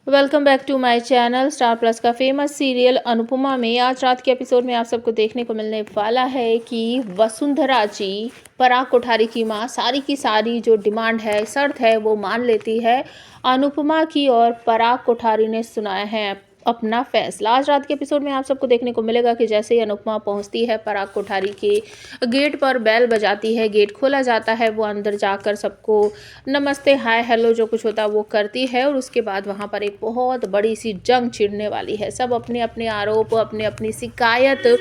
Welcome back to my channel. Star plus का famous serial Anupama में आज रात के एपिसोड में आप सबको देखने को मिलने वाला है कि वसुंधरा जी पराग कोठारी की मां सारी की सारी जो डिमांड है, शर्त है, वो मान लेती है अनुपमा की। और पराग कोठारी ने सुनाया है अपना फैसला। आज रात के एपिसोड में आप सबको देखने को मिलेगा कि जैसे ही अनुपमा पहुंचती है पराग कोठारी के गेट पर, बेल बजाती है, गेट खोला जाता है, वो अंदर जाकर सबको नमस्ते, हाय, हेलो जो कुछ होता है वो करती है। और उसके बाद वहाँ पर एक बहुत बड़ी सी जंग छिड़ने वाली है। सब अपने अपने आरोप, अपने अपनी शिकायत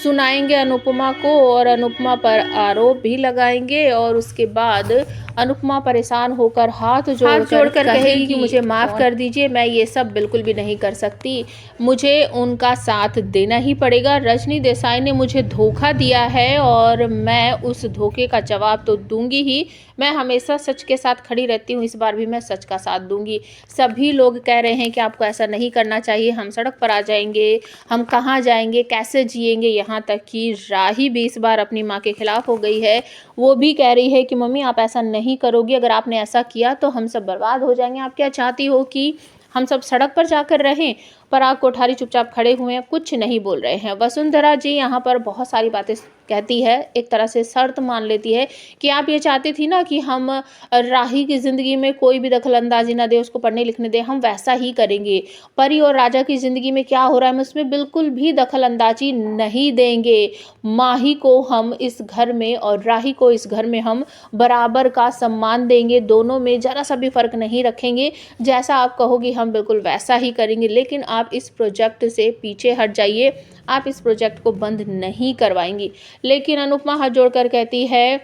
सुनाएंगे अनुपमा को और अनुपमा पर आरोप भी लगाएंगे। और उसके बाद अनुपमा परेशान होकर हाथ जोड़कर कहेगी कि मुझे माफ़ कर दीजिए, मैं ये सब बिल्कुल भी नहीं कर सकती, मुझे उनका साथ देना ही पड़ेगा। रजनी देसाई ने मुझे धोखा दिया है और मैं उस धोखे का जवाब तो दूंगी ही। मैं हमेशा सच के साथ खड़ी रहती हूँ, इस बार भी मैं सच का साथ दूंगी। सभी लोग कह रहे हैं कि आपको ऐसा नहीं करना चाहिए, हम सड़क पर आ जाएंगे, हम कहाँ जाएंगे, कैसे जिएंगे। यहाँ तक कि राही भी इस बार अपनी माँ के खिलाफ हो गई है। वो भी कह रही है कि मम्मी आप ऐसा नहीं करोगी, अगर आपने ऐसा किया तो हम सब बर्बाद हो जाएंगे। आप क्या चाहती हो कि हम सब सड़क पर जाकर रहें? पराग कोठारी चुपचाप खड़े हुए हैं, कुछ नहीं बोल रहे हैं। वसुंधरा जी यहाँ पर बहुत सारी बातें कहती है, एक तरह से शर्त मान लेती है कि आप ये चाहती थी ना कि हम राही की ज़िंदगी में कोई भी दखल अंदाजी ना दे, उसको पढ़ने लिखने दे, हम वैसा ही करेंगे। परी और राजा की ज़िंदगी में क्या हो रहा है, हम उसमें बिल्कुल भी दखल अंदाजी नहीं देंगे। माही को हम इस घर में और राही को इस घर में हम बराबर का सम्मान देंगे, दोनों में ज़रा सा भी फ़र्क नहीं रखेंगे। जैसा आप कहोगी हम बिल्कुल वैसा ही करेंगे। लेकिन आप इस प्रोजेक्ट से पीछे हट जाइए, आप इस प्रोजेक्ट को बंद नहीं करवाएंगी। लेकिन अनुपमा हाथ जोड़कर कहती है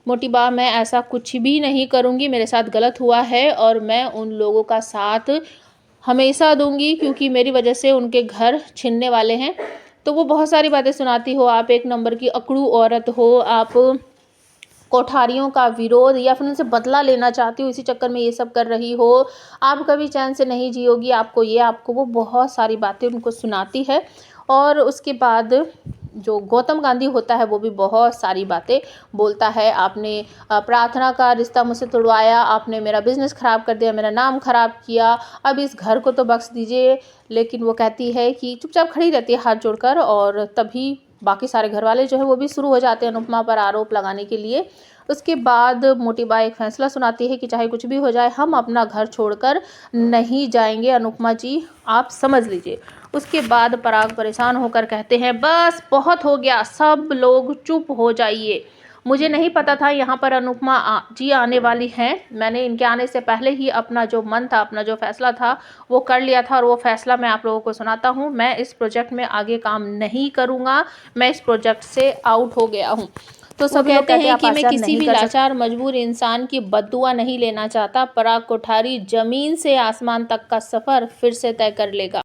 मोटी बा, मैं ऐसा कुछ भी नहीं करूंगी, मेरे साथ गलत हुआ है और मैं उन लोगों का साथ हमेशा दूंगी क्योंकि मेरी वजह से उनके घर छिनने वाले हैं। तो वो बहुत सारी बातें सुनाती हो, आप एक नंबर की अकड़ू औरत हो, आप कोठारियों का विरोध या फिर उनसे बदला लेना चाहती हो, इसी चक्कर में ये सब कर रही हो, आप कभी चैन से नहीं जियोगी, आपको ये आपको वो, बहुत सारी बातें उनको सुनाती है। और उसके बाद जो गौतम गांधी होता है वो भी बहुत सारी बातें बोलता है। आपने प्रार्थना का रिश्ता मुझसे तोड़वाया, आपने मेरा बिजनेस ख़राब कर दिया, मेरा नाम ख़राब किया, अब इस घर को तो बख्श दीजिए। लेकिन वो कहती है कि चुपचाप खड़ी रहती है हाथ जोड़कर। और तभी बाकी सारे घर वाले जो है वो भी शुरू हो जाते हैं अनुपमा पर आरोप लगाने के लिए। उसके बाद मोटी बा एक फैसला सुनाती है कि चाहे कुछ भी हो जाए हम अपना घर छोड़कर नहीं जाएंगे, अनुपमा जी आप समझ लीजिए। उसके बाद पराग परेशान होकर कहते हैं बस बहुत हो गया, सब लोग चुप हो जाइए। मुझे नहीं पता था यहाँ पर अनुपमा जी आने वाली हैं। मैंने इनके आने से पहले ही अपना जो मन था, अपना जो फैसला था वो कर लिया था और वो फैसला मैं आप लोगों को सुनाता हूँ। मैं इस प्रोजेक्ट में आगे काम नहीं करूँगा, मैं इस प्रोजेक्ट से आउट हो गया हूँ। तो सब कहते हैं कि मैं किसी भी लाचार मजबूर इंसान की बद्दुआ नहीं लेना चाहता। पराग कोठारी जमीन से आसमान तक का सफ़र फिर से तय कर लेगा।